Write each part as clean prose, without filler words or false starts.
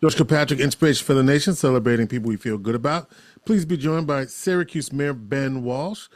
George Kilpatrick, Inspiration for the Nation, celebrating people we feel good about. Please be joined by Syracuse Mayor Ben Walsh.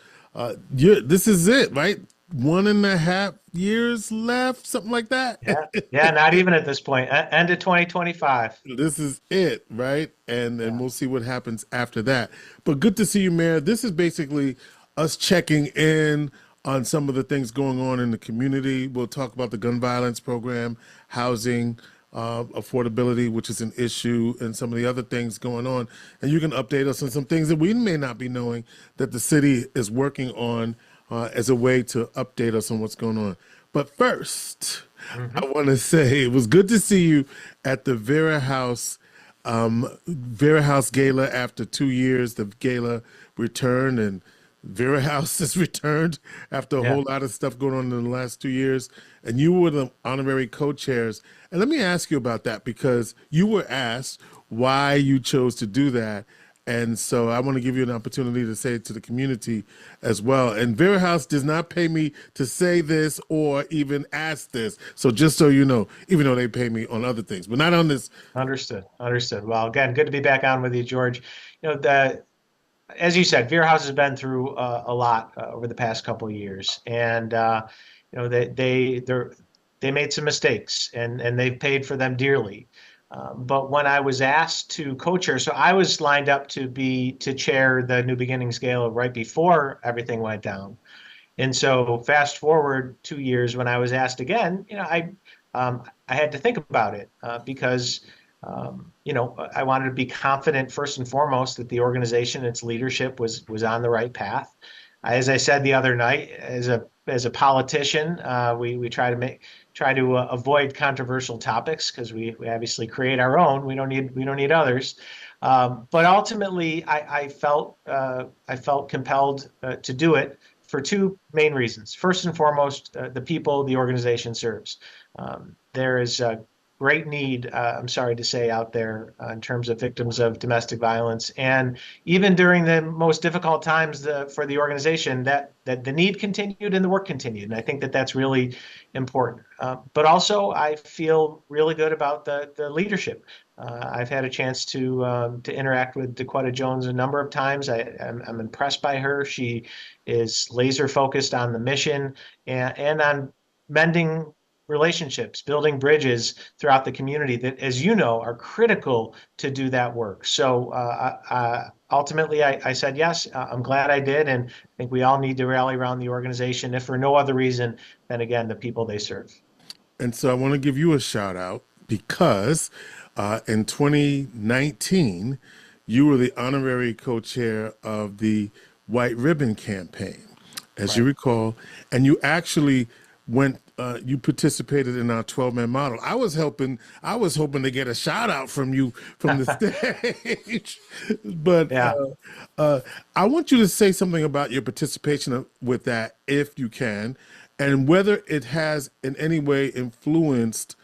This is it, right? 1.5 years left, something like that. Yeah, yeah, not even at this point. End of 2025. This is it, right? And Yeah. we'll see what happens after that. But good to see you, Mayor. This is basically us checking in on some of the things going on in the community. We'll talk about the gun violence program, housing, affordability, which is an issue, and some of the other things going on. And you can update us on some things that we may not be knowing that the city is working on as a way to update us on what's going on. But first, I want to say it was good to see you at the Vera House Gala after 2 years. The gala returned, and Vera House has returned after a Yeah. whole lot of stuff going on in the last 2 years. And you were the honorary co-chairs. And let me ask you about that because you were asked why you chose to do that. And so I want to give you an opportunity to say it to the community as well. And Vera House does not pay me to say this or even ask this. So just so you know, even though they pay me on other things, but not on this. Understood. Understood. Well, again, good to be back on with you, George. As you said, Veer House has been through a lot over the past couple of years, and they made some mistakes, and they've paid for them dearly. But when I was asked to co-chair, so I was lined up to chair the New Beginnings Gala right before everything went down. And so fast forward 2 years, when I was asked again, I had to think about it because I wanted to be confident first and foremost that the organization, its leadership was on the right path. As I said the other night, as a politician, we try to avoid controversial topics because we obviously create our own. We don't need others. But ultimately, I felt compelled to do it for two main reasons. First and foremost, the people the organization serves. There is a great need, I'm sorry to say, out there in terms of victims of domestic violence. And even during the most difficult times for the organization, that the need continued and the work continued. And I think that that's really important. But also, I feel really good about the leadership. I've had a chance to interact with Dakota Jones a number of times. I'm impressed by her. She is laser focused on the mission and on mending relationships, building bridges throughout the community that, as you know, are critical to do that work. So ultimately, I said yes. I'm glad I did, and I think we all need to rally around the organization, if for no other reason than, again, the people they serve. And so I want to give you a shout out because in 2019, you were the honorary co-chair of the White Ribbon Campaign, as you Right. recall, and you actually you participated in our 12-man model. I was hoping to get a shout out from you from the stage, but Yeah. I want you to say something about your participation with that, if you can, and whether it has in any way influenced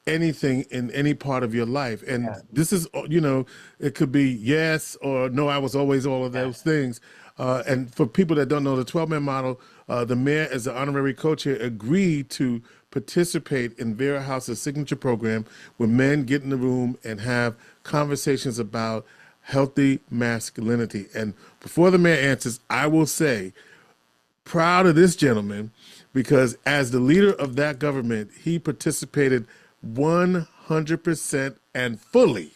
anything in any part of your life. And Yeah. this is, it could be yes or no, I was always all of Yeah. those things. And for people that don't know, the 12-man model, the mayor, as the honorary co-chair, agreed to participate in Vera House's signature program where men get in the room and have conversations about healthy masculinity. And before the mayor answers, I will say, proud of this gentleman because as the leader of that government, he participated 100% and fully,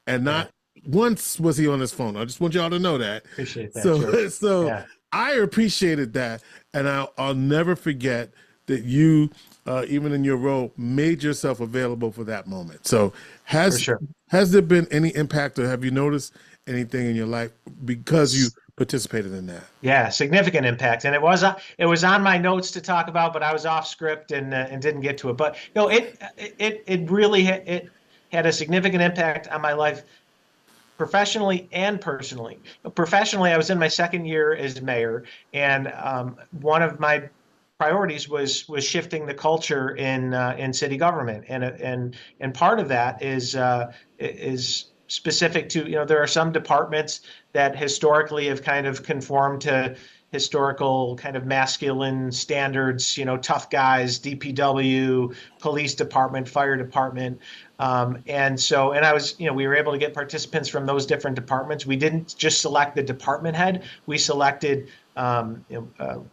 and Yeah. not once was he on his phone. I just want y'all to know that. Appreciate that, So, George. so Yeah, I appreciated that, and I'll never forget that you, even in your role, made yourself available for that moment. So, for has sure. has there been any impact, or have you noticed anything in your life because you participated in that? Yeah, significant impact, and it was on my notes to talk about, but I was off script and didn't get to it. But it really it had a significant impact on my life professionally and personally. Professionally, I was in my second year as mayor, and one of my priorities was shifting the culture in city government, and part of that is specific to, there are some departments that historically have kind of conformed to historical kind of masculine standards, tough guys, DPW, police department, fire department. We were able to get participants from those different departments. We didn't just select the department head, we selected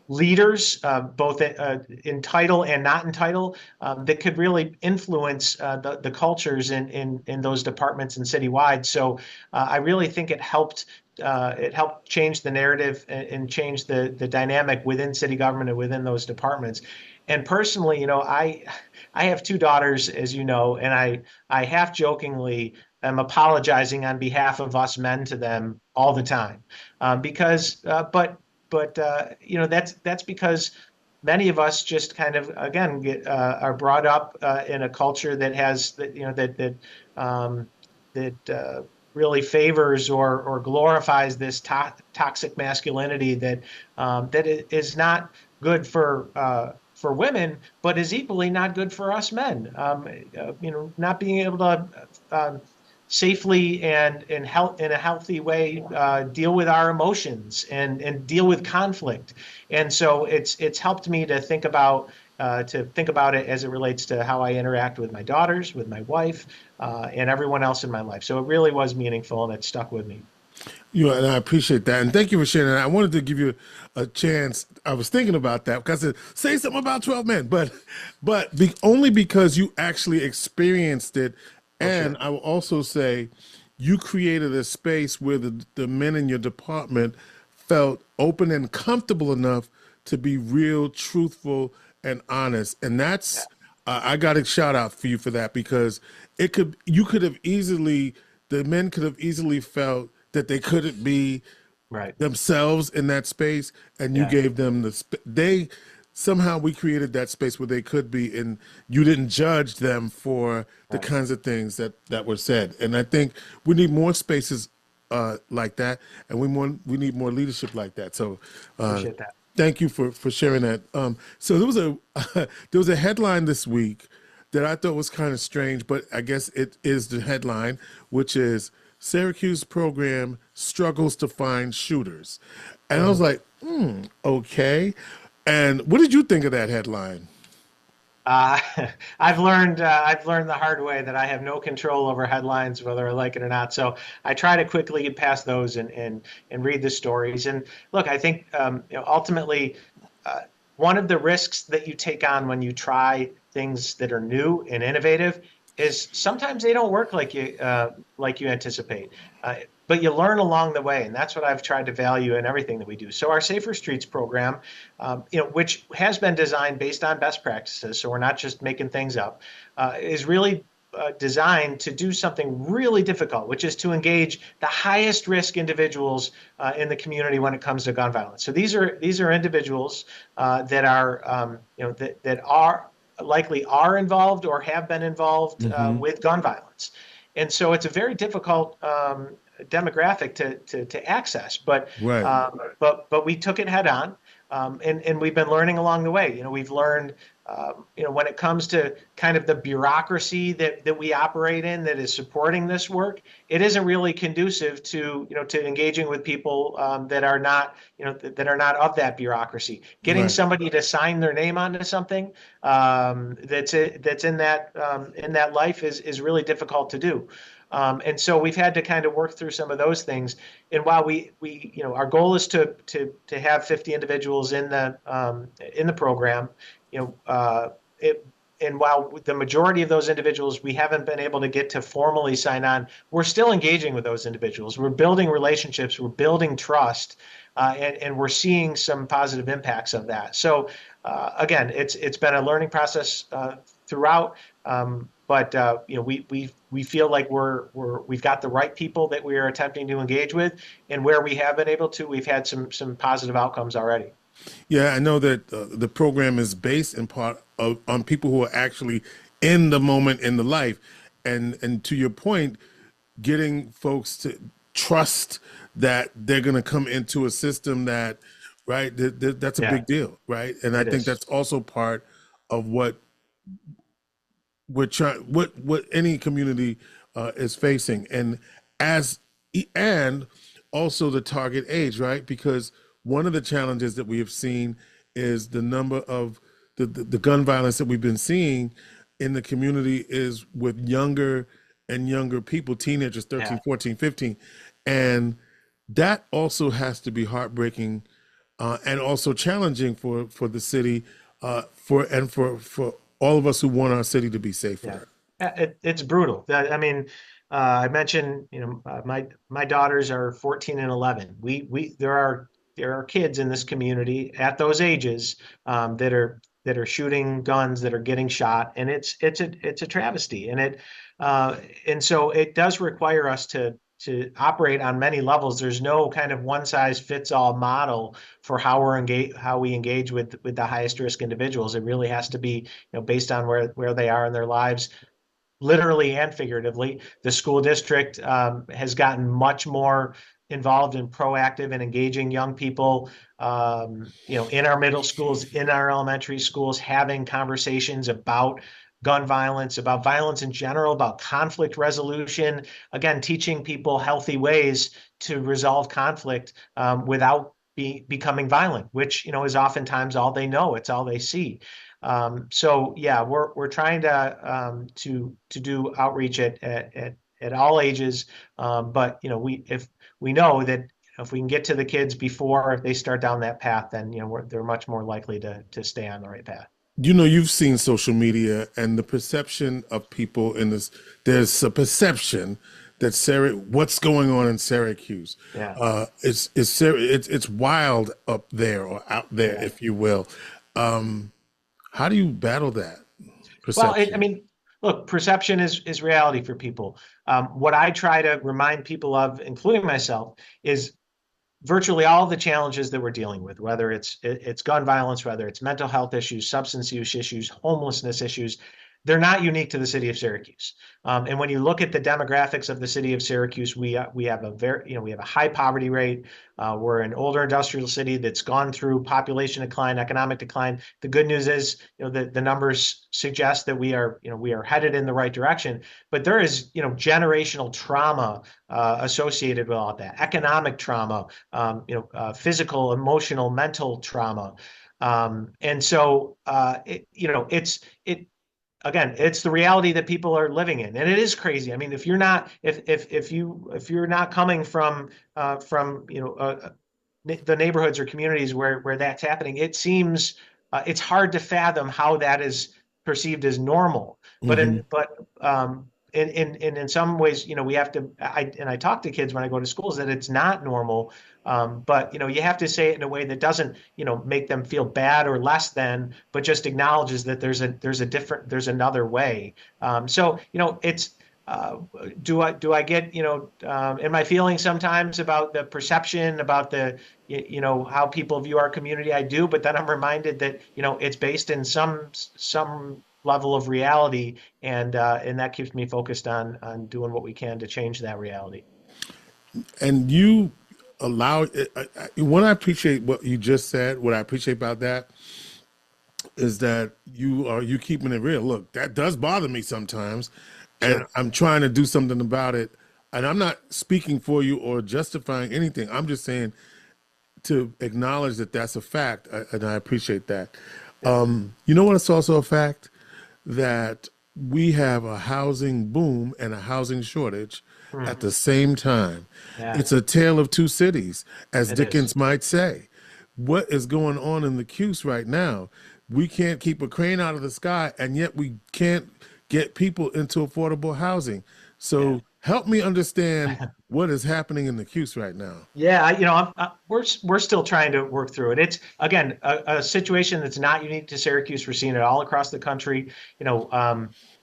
leaders, both in title and not in title, that could really influence the cultures in those departments and citywide. So I really think it helped change the narrative and change the dynamic within city government and within those departments. And personally, I have two daughters, as you know, and I half jokingly am apologizing on behalf of us men to them all the time, that's because many of us just kind of, again, are brought up in a culture that has that really favors or glorifies this toxic masculinity that is not good for women, but is equally not good for us men. Not being able to safely and in a healthy way deal with our emotions and deal with conflict. And so it's helped me to think about it as it relates to how I interact with my daughters, with my wife, and everyone else in my life. So it really was meaningful, and it stuck with me. And I appreciate that, and thank you for sharing that. I wanted to give you a chance. I was thinking about that because I said, say something about 12 men, but only because you actually experienced it. And sure. I will also say you created a space where the men in your department felt open and comfortable enough to be real, truthful, and honest. And that's, I got a shout out for you for that, because the men could have easily felt that they couldn't be Right. themselves in that space, and you gave them somehow we created that space where they could be, and you didn't judge them for the kinds of things that were said. And I think we need more spaces like that, and we need more leadership like that. So Appreciate that. thank you for sharing that. So there was there was a headline this week that I thought was kind of strange, but I guess it is the headline, which is Syracuse program struggles to find shooters. And I was like, okay. And what did you think of that headline? I've learned the hard way that I have no control over headlines, whether I like it or not. So I try to quickly get past those and read the stories. And look, I think ultimately one of the risks that you take on when you try things that are new and innovative is sometimes they don't work like you anticipate. But you learn along the way, and that's what I've tried to value in everything that we do. So our Safer Streets program, which has been designed based on best practices, so we're not just making things up, is really designed to do something really difficult, which is to engage the highest risk individuals in the community when it comes to gun violence. So these are individuals that are that are likely are involved or have been involved with gun violence. And so it's a very difficult demographic to access, but we took it head on, and we've been learning along the way. We've learned when it comes to kind of the bureaucracy that we operate in that is supporting this work, it isn't really conducive to engaging with people that are not of that bureaucracy. Getting somebody to sign their name onto something that's in that life is really difficult to do. And so we've had to kind of work through some of those things. And while we our goal is to have 50 individuals in the program, and while the majority of those individuals we haven't been able to get to formally sign on, we're still engaging with those individuals. We're building relationships, we're building trust, and we're seeing some positive impacts of that. So again, it's been a learning process throughout. But we feel like we've got the right people that we are attempting to engage with, and where we have been able to, we've had some positive outcomes already. Yeah, I know that the program is based in part on people who are actually in the moment in the life, and to your point, getting folks to trust that they're going to come into a system that's a big deal, right? And I think that's also part of what we're trying, what any community is facing, and also the target age, right? Because one of the challenges that we have seen is the number of the gun violence that we've been seeing in the community is with younger and younger people, teenagers, Yeah. 13, 14, 15. And that also has to be heartbreaking and also challenging for the city, for all of us who want our city to be Yeah, safer. it's brutal. I mean, I mentioned, my daughters are 14 and 11. There are kids in this community at those ages that are shooting guns, that are getting shot, and it's a travesty. And so it does require us to operate on many levels. There's no kind of one size fits all model for how we engage with the highest risk individuals. It really has to be, based on where they are in their lives, literally and figuratively. The school district has gotten much more involved and proactive in engaging young people, in our middle schools, in our elementary schools, having conversations about gun violence, about violence in general, about conflict resolution. Again, teaching people healthy ways to resolve conflict without becoming violent, which is oftentimes all they know. It's all they see. So yeah, we're trying to do outreach at all ages, but if we know that if we can get to the kids before they start down that path, then they're much more likely to stay on the right path. You've seen social media and the perception of people in this. There's a perception that what's going on in Syracuse, Yeah, it's wild up there or out there, yeah. if you will. How do you battle that Well, I perception? mean, look, perception is reality for people. What I try to remind people of, including myself, is virtually all of the challenges that we're dealing with, whether it's gun violence, whether it's mental health issues, substance use issues, homelessness issues, they're not unique to the city of Syracuse. And when you look at the demographics of the city of Syracuse, we have we have a high poverty rate. We're an older industrial city that's gone through population decline, economic decline. The good news is, the numbers suggest that we are headed in the right direction. But there is, generational trauma associated with all that, economic trauma, physical, emotional, mental trauma. And so, again, it's the reality that people are living in, and it is crazy. I mean, if you're not coming from the neighborhoods or communities where that's happening, it seems it's hard to fathom how that is perceived as normal. But Hmm. in some ways, we have to. I talk to kids when I go to schools that it's not normal. But you have to say it in a way that doesn't make them feel bad or less than, but just acknowledges that there's another way. So it's do I get in my feelings sometimes about the perception, about the how people view our community? I do, but then I'm reminded that it's based in some level of reality, and that keeps me focused on doing what we can to change that reality. And you allow what I appreciate what you just said. What I appreciate about that is that you keeping it real. Look, that does bother me sometimes, and Sure. I'm trying to do something about it. And I'm not speaking for you or justifying anything. I'm just saying to acknowledge that that's a fact, and I appreciate that. Yeah. You know what? It's also a fact that we have a housing boom and a housing shortage at Mhm. the same time. Yeah, It's a tale of two cities, as it is. Dickens might say. What is going on in the Cuse right now? We can't keep a crane out of the sky, and yet we can't get people into affordable housing. Yeah. So help me understand what is happening in the Cuse right now. Yeah, we're still trying to work through it. It's again a situation that's not unique to Syracuse. We're seeing it all across the country.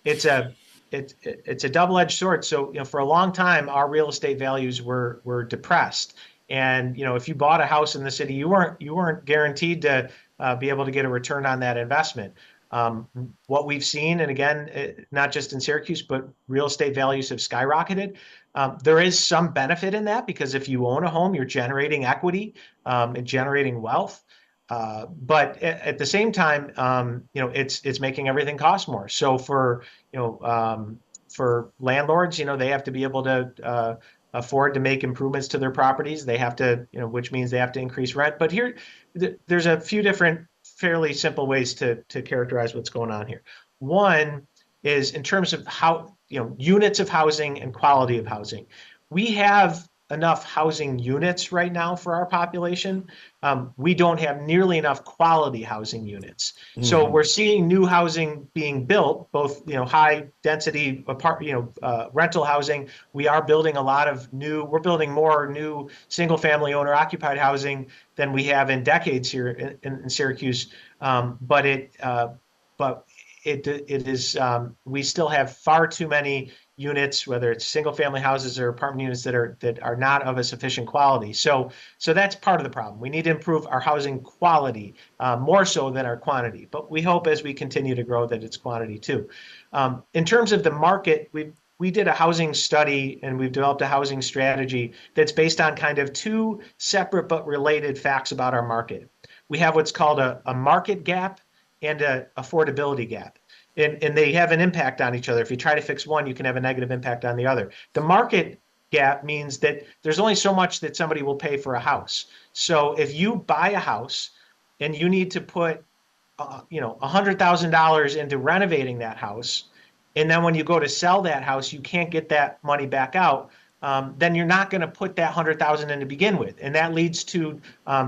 It's a double-edged sword. So for a long time, our real estate values were depressed, and if you bought a house in the city, you weren't guaranteed to be able to get a return on that investment. Um, what we've seen, and again, not just in Syracuse, but real estate values have skyrocketed. There is some benefit in that because if you own a home, you're generating equity and generating wealth. But at the same time, it's making everything cost more. So for landlords, they have to be able to afford to make improvements to their properties. They have to, which means they have to increase rent. But here, there's a few different fairly simple ways to characterize what's going on here. One is in terms of how, units of housing and quality of housing. We have enough housing units right now for our population. We don't have nearly enough quality housing units. So we're seeing new housing being built, both high density rental housing. We are building a lot of we're building more new single family owner occupied housing than we have in decades here in Syracuse. But it is we still have far too many units, whether it's single family houses or apartment units that are not of a sufficient quality. So that's part of the problem. We need to improve our housing quality more so than our quantity. But we hope as we continue to grow that it's quantity too. In terms of the market, we did a housing study and we've developed a housing strategy that's based on kind of two separate but related facts about our market. We have what's called a market gap and an affordability gap. And they have an impact on each other. If you try to fix one, you can have a negative impact on the other. The market gap means that there's only so much that somebody will pay for a house. So if you buy a house and you need to put $100,000 into renovating that house, and then when you go to sell that house, you can't get that money back out, then you're not going to put that $100,000 in to begin with. And that leads to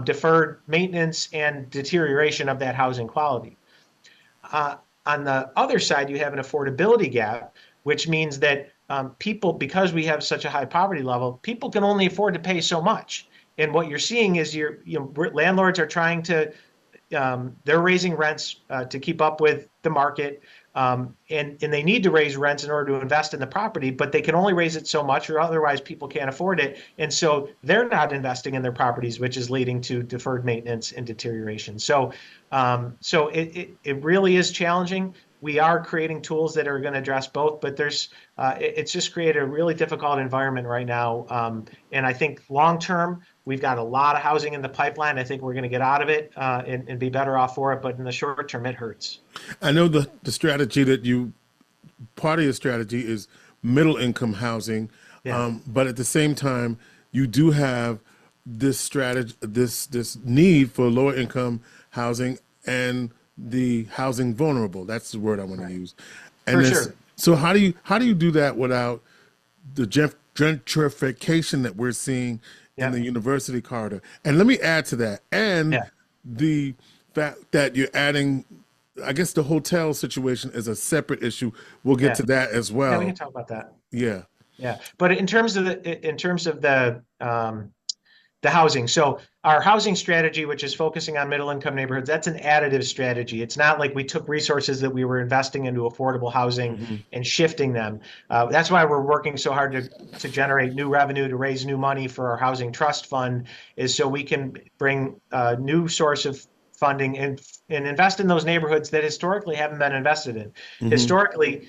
deferred maintenance and deterioration of that housing quality. On the other side, you have an affordability gap, which means that people, because we have such a high poverty level, people can only afford to pay so much. And what you're seeing is landlords are trying to, they're raising rents to keep up with the market. And they need to raise rents in order to invest in the property, but they can only raise it so much or otherwise people can't afford it. And so they're not investing in their properties, which is leading to deferred maintenance and deterioration. So it really is challenging. We are creating tools that are going to address both, but it's just created a really difficult environment right now. And I think long term, we've got a lot of housing in the pipeline. I think we're going to get out of it and be better off for it. But in the short term, it hurts. I know the strategy part of your strategy is middle income housing, Yeah. but at the same time, you do have this strategy, this need for lower income housing and the housing vulnerable. That's the word I want to use. And For sure. So how do you do that without the gentrification that we're seeing in the university corridor? And let me add to that, and the fact that you're adding, I guess the hotel situation is a separate issue. We'll get to that as well. Yeah, we can talk about that. Yeah. Yeah. But in terms of the housing, so our housing strategy, which is focusing on middle income neighborhoods, that's an additive strategy. It's not like we took resources that we were investing into affordable housing and shifting them. That's why we're working so hard to generate new revenue, to raise new money for our housing trust fund, is so we can bring a new source of funding and invest in those neighborhoods that historically haven't been invested in. Historically,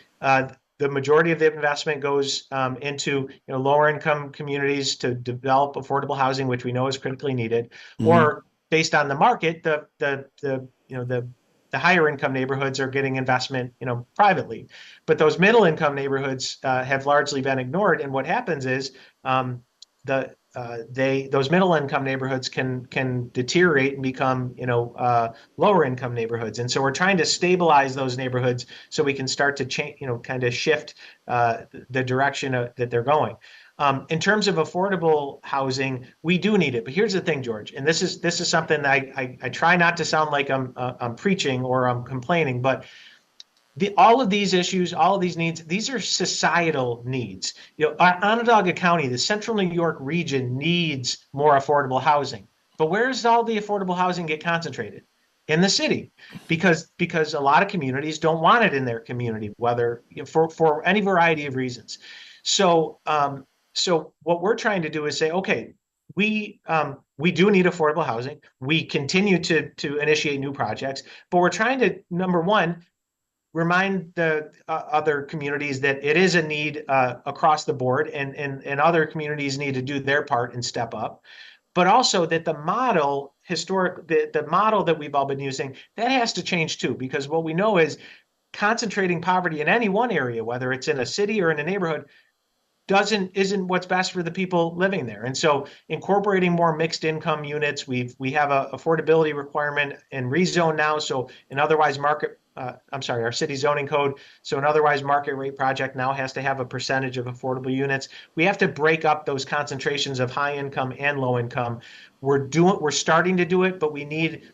the majority of the investment goes into lower income communities to develop affordable housing, which we know is critically needed, or based on the market, the higher income neighborhoods are getting investment privately, but those middle income neighborhoods have largely been ignored. And what happens is those middle income neighborhoods can deteriorate and become lower income neighborhoods. And so we're trying to stabilize those neighborhoods so we can start to change, kind of shift the direction that they're going. In terms of affordable housing, we do need it. But here's the thing, George, and this is something that I try not to sound like I'm preaching or I'm complaining, but all of these issues, all of these needs, these are societal needs. Onondaga County, the central New York region, needs more affordable housing. But where does all the affordable housing get concentrated? In the city, because a lot of communities don't want it in their community, whether for any variety of reasons. So what we're trying to do is say, okay, we do need affordable housing. We continue to initiate new projects, but we're trying to, number one, remind the other communities that it is a need across the board, and other communities need to do their part and step up. But also that the model the model that we've all been using, that has to change too, because what we know is concentrating poverty in any one area, whether it's in a city or in a neighborhood, isn't what's best for the people living there. And so incorporating more mixed income units, we have a affordability requirement in rezone now. So an otherwise our city zoning code. So an otherwise market rate project now has to have a percentage of affordable units. We have to break up those concentrations of high income and low income. We're starting to do it, but we need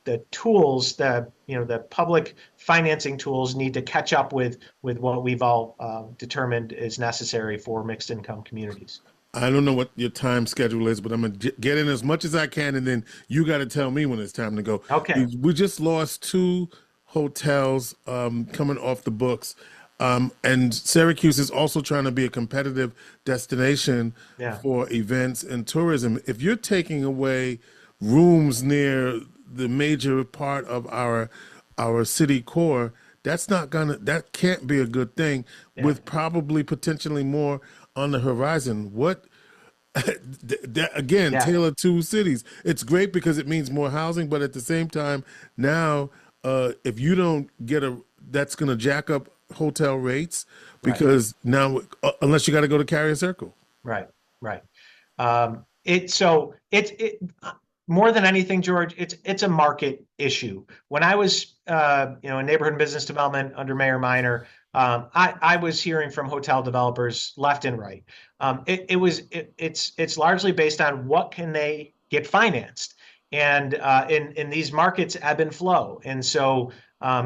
the tools, the public financing tools need to catch up with what we've all determined is necessary for mixed income communities. I don't know what your time schedule is, but I'm gonna get in as much as I can, and then you got to tell me when it's time to go. Okay. We just lost two hotels coming off the books, and Syracuse is also trying to be a competitive destination Yeah. for events and tourism. If you're taking away rooms near the major part of our city core, that can't be a good thing. Yeah. With probably potentially more on the horizon. What again, Yeah. Tale of Two Cities. It's great because it means more housing, but at the same time, now if you don't get that's going to jack up hotel rates Right. because now unless you got to go to Carrier Circle. Right. Right. It more than anything, George, it's a market issue. When I was in neighborhood and business development under Mayor Minor, I was hearing from hotel developers left and right. It's largely based on what can they get financed, and in these markets ebb and flow, and so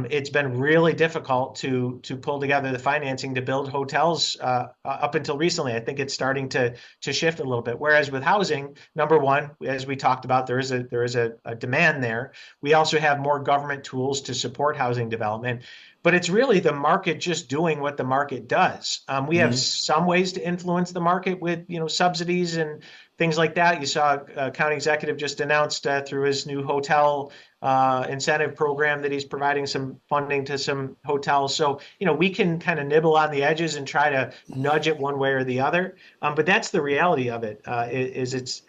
it's been really difficult to pull together the financing to build hotels up until recently. I think it's starting to shift a little bit. Whereas with housing, number one, as we talked about, there is a demand there. We also have more government tools to support housing development. But it's really the market just doing what the market does. We have some ways to influence the market with subsidies and things like that. You saw county executive just announced through his new hotel incentive program that he's providing some funding to some hotels. So, we can kind of nibble on the edges and try to nudge it one way or the other. But that's the reality of it, it's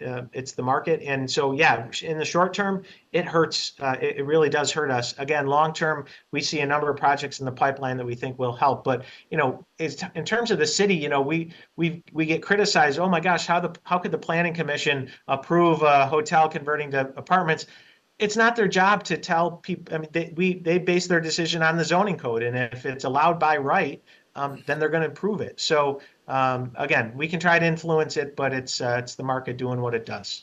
the market. And so, yeah, in the short term, it hurts. It really does hurt us. Again, long term, we see a number of projects in the pipeline that we think will help. But, in terms of the city, we get criticized. Oh my gosh, how could the planning commission approve a hotel converting to apartments? It's not their job to tell people. I mean, they base their decision on the zoning code, and if it's allowed by right, then they're going to approve it. So again, we can try to influence it, but it's the market doing what it does.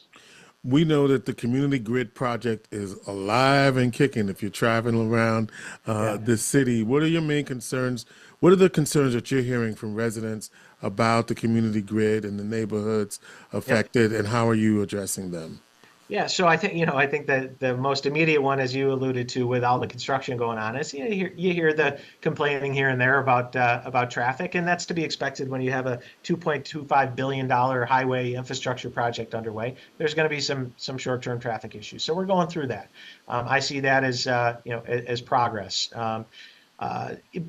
We know that the Community Grid project is alive and kicking. If you're traveling around the city, what are your main concerns? What are the concerns that you're hearing from residents about the Community Grid and the neighborhoods affected, and how are you addressing them? Yeah, so I think that the most immediate one, as you alluded to, with all the construction going on, is you hear the complaining here and there about traffic, and that's to be expected when you have a $2.25 billion highway infrastructure project underway. There's going to be some short-term traffic issues, so we're going through that. I see that as progress.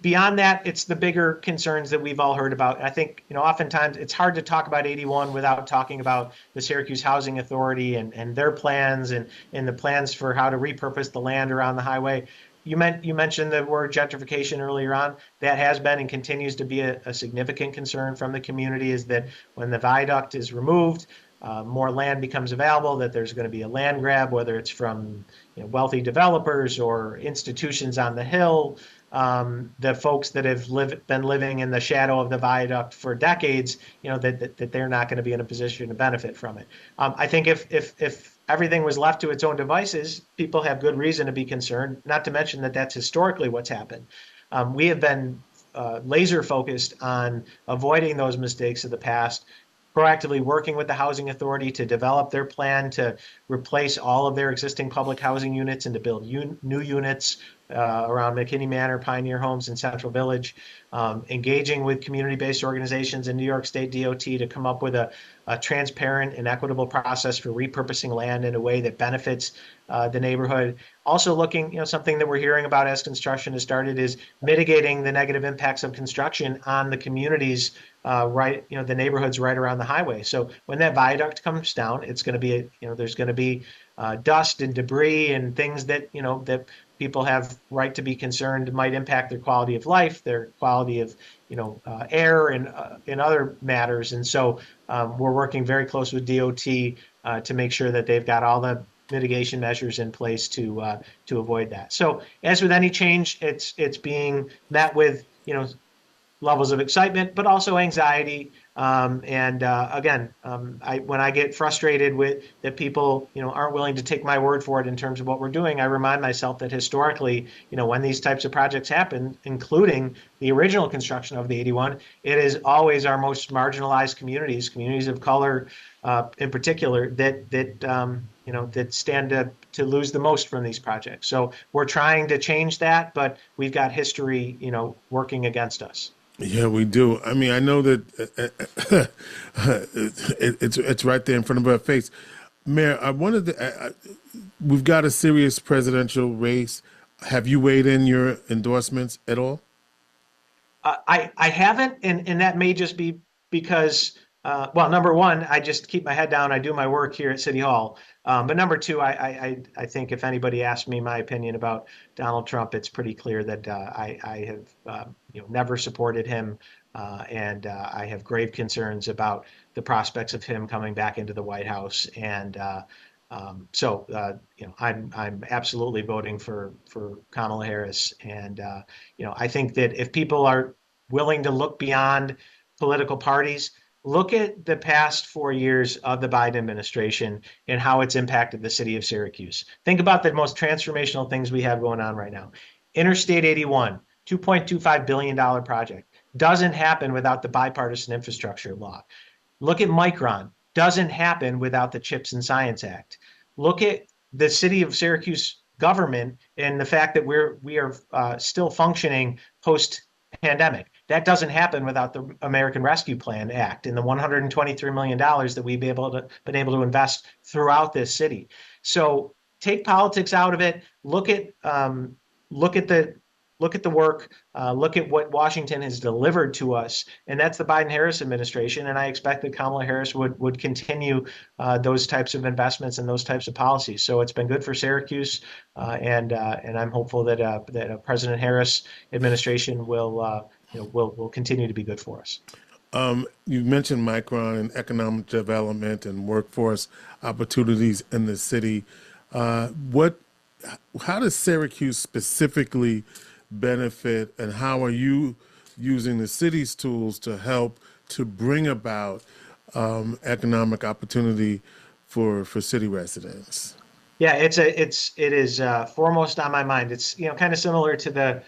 Beyond that, it's the bigger concerns that we've all heard about. I think, oftentimes it's hard to talk about 81 without talking about the Syracuse Housing Authority and their plans and the plans for how to repurpose the land around the highway. You mentioned the word gentrification earlier on. That has been and continues to be a significant concern from the community, is that when the viaduct is removed, more land becomes available, that there's going to be a land grab, whether it's from wealthy developers or institutions on the Hill. The folks that have been living in the shadow of the viaduct for decades, that they're not going to be in a position to benefit from it. I think if everything was left to its own devices, people have good reason to be concerned, not to mention that that's historically what's happened. We have been laser focused on avoiding those mistakes of the past, proactively working with the Housing Authority to develop their plan to replace all of their existing public housing units and to build new units around McKinney Manor, Pioneer Homes, and Central Village, engaging with community-based organizations in New York State DOT to come up with a transparent and equitable process for repurposing land in a way that benefits the neighborhood. Also looking, something that we're hearing about as construction has started is mitigating the negative impacts of construction on the communities, the neighborhoods right around the highway. So when that viaduct comes down, it's going to be, there's going to be dust and debris and things that, that people have right to be concerned might impact their quality of life, their quality of, air and in other matters. And so we're working very close with DOT to make sure that they've got all the mitigation measures in place to avoid that. So as with any change, it's being met with, levels of excitement, but also anxiety. And again, when I get frustrated with that people, aren't willing to take my word for it in terms of what we're doing, I remind myself that historically, when these types of projects happen, including the original construction of the 81, it is always our most marginalized communities of color, in particular, that stand to lose the most from these projects. So we're trying to change that, but we've got history, working against us. Yeah, we do. I mean, I know that it's right there in front of our face. Mayor, I wanted to. We've got a serious presidential race. Have you weighed in your endorsements at all? I haven't, and that may just be because, well, number one, I just keep my head down. I do my work here at City Hall. But number two, I think if anybody asked me my opinion about Donald Trump, it's pretty clear that I have never supported him, and I have grave concerns about the prospects of him coming back into the White House. And I'm absolutely voting for Kamala Harris. And I think that if people are willing to look beyond political parties, look at the past 4 years of the Biden administration and how it's impacted the city of Syracuse. Think about the most transformational things we have going on right now. Interstate 81, $2.25 billion project, doesn't happen without the bipartisan infrastructure law. Look at Micron, doesn't happen without the CHIPS and Science Act. Look at the city of Syracuse government and the fact that we are still functioning post-pandemic. That doesn't happen without the American Rescue Plan Act and the $123 million that we've been able to invest throughout this city. So take politics out of it. Look at the work. Look at what Washington has delivered to us, and that's the Biden-Harris administration. And I expect that Kamala Harris would continue those types of investments and those types of policies. So it's been good for Syracuse, and I'm hopeful that a President Harris administration will continue to be good for us. You mentioned Micron and economic development and workforce opportunities in the city. How does Syracuse specifically benefit, and how are you using the city's tools to help to bring about economic opportunity for city residents? Yeah, it is foremost on my mind. It's kind of similar to the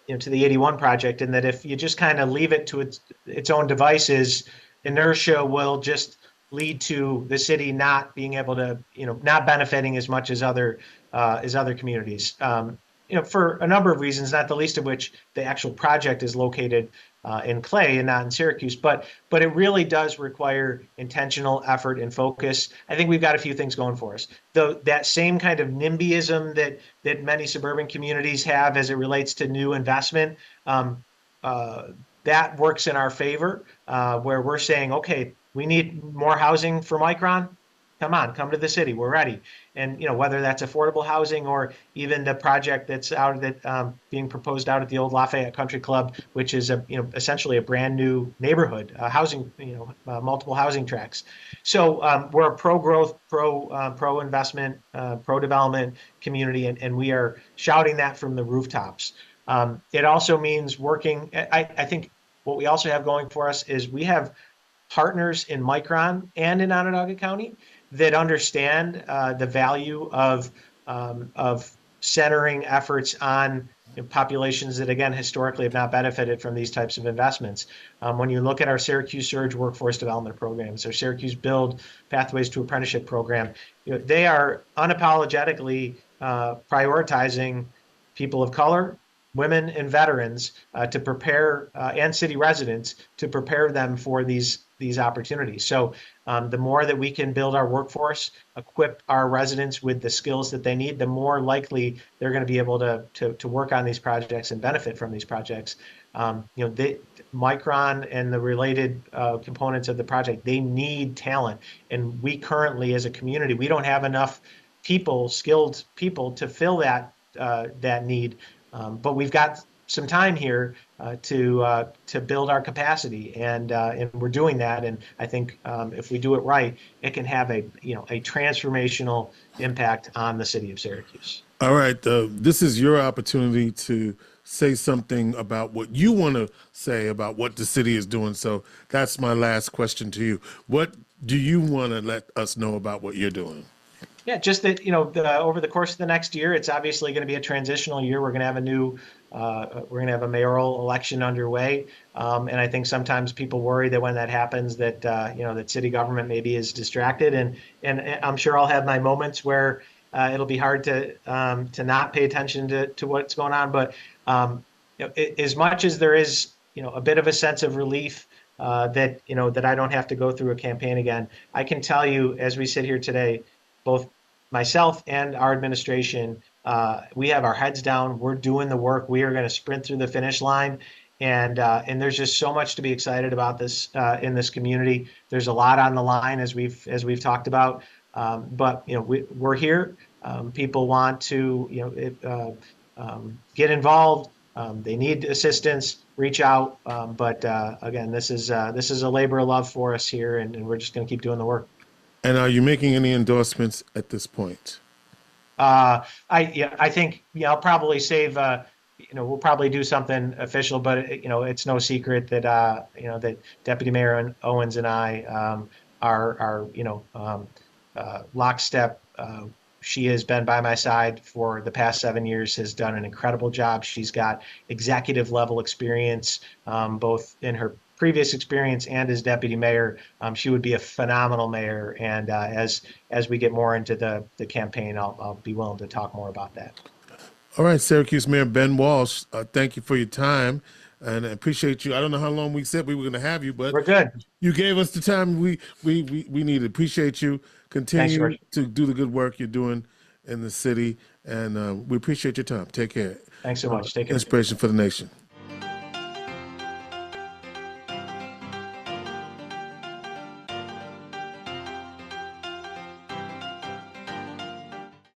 81 project, in that if you just kind of leave it to its own devices, inertia will just lead to the city not being able to not benefiting as much as other communities. For a number of reasons, not the least of which the actual project is located in Clay and not in Syracuse. But it really does require intentional effort and focus. I think we've got a few things going for us. That same kind of NIMBYism that many suburban communities have as it relates to new investment, that works in our favor, where we're saying, okay, we need more housing for Micron. Come to the city. We're ready. And whether that's affordable housing or even the project that's being proposed out at the old Lafayette Country Club, which is essentially a brand new neighborhood, housing, multiple housing tracts. So we're a pro-growth, pro-investment, pro-development community, and we are shouting that from the rooftops. It also means working. I think what we also have going for us is we have partners in Micron and in Onondaga County that understand the value of centering efforts on populations that, again, historically have not benefited from these types of investments. When you look at our Syracuse Surge workforce development programs, our Syracuse Build Pathways to Apprenticeship program, they are unapologetically prioritizing people of color, women, and veterans to prepare, and city residents to prepare them for these opportunities. So the more that we can build our workforce, equip our residents with the skills that they need, the more likely they're going to be able to work on these projects and benefit from these projects. Micron and the related components of the project, they need talent. And we currently, as a community, we don't have enough people, skilled people, to fill that need. But we've got some time here to build our capacity, and we're doing that. And I think if we do it right, it can have a transformational impact on the city of Syracuse. All right, this is your opportunity to say something about what you want to say about what the city is doing. So that's my last question to you. What do you want to let us know about what you're doing? Yeah, just that, over the course of the next year, it's obviously going to be a transitional year. We're going to have we're going to have a mayoral election underway. And I think sometimes people worry that when that happens, that city government maybe is distracted. And I'm sure I'll have my moments where it'll be hard to not pay attention to what's going on. But as much as there is, a bit of a sense of relief that I don't have to go through a campaign again, I can tell you, as we sit here today, both myself and our administration, we have our heads down. We're doing the work. We are going to sprint through the finish line, and there's just so much to be excited about this in this community. There's a lot on the line, as we've talked about, but we're here. People want to get involved. They need assistance. Reach out. But again, this is a labor of love for us here, and we're just going to keep doing the work. And are you making any endorsements at this point? I think I'll probably save. We'll probably do something official, but it's no secret that that Deputy Mayor Owens and I are lockstep. She has been by my side for the past 7 years, has done an incredible job. She's got executive level experience, both in her previous experience and as deputy mayor. She would be a phenomenal mayor. And as we get more into the campaign, I'll be willing to talk more about that. All right, Syracuse Mayor Ben Walsh, thank you for your time, and I appreciate you. I don't know how long we said we were going to have you, but We're good. You gave us the time we needed. Appreciate you. Continue Thanks, to do the good work you're doing in the city, and we appreciate your time. Take care. Thanks so much. Take care. Inspiration for the nation.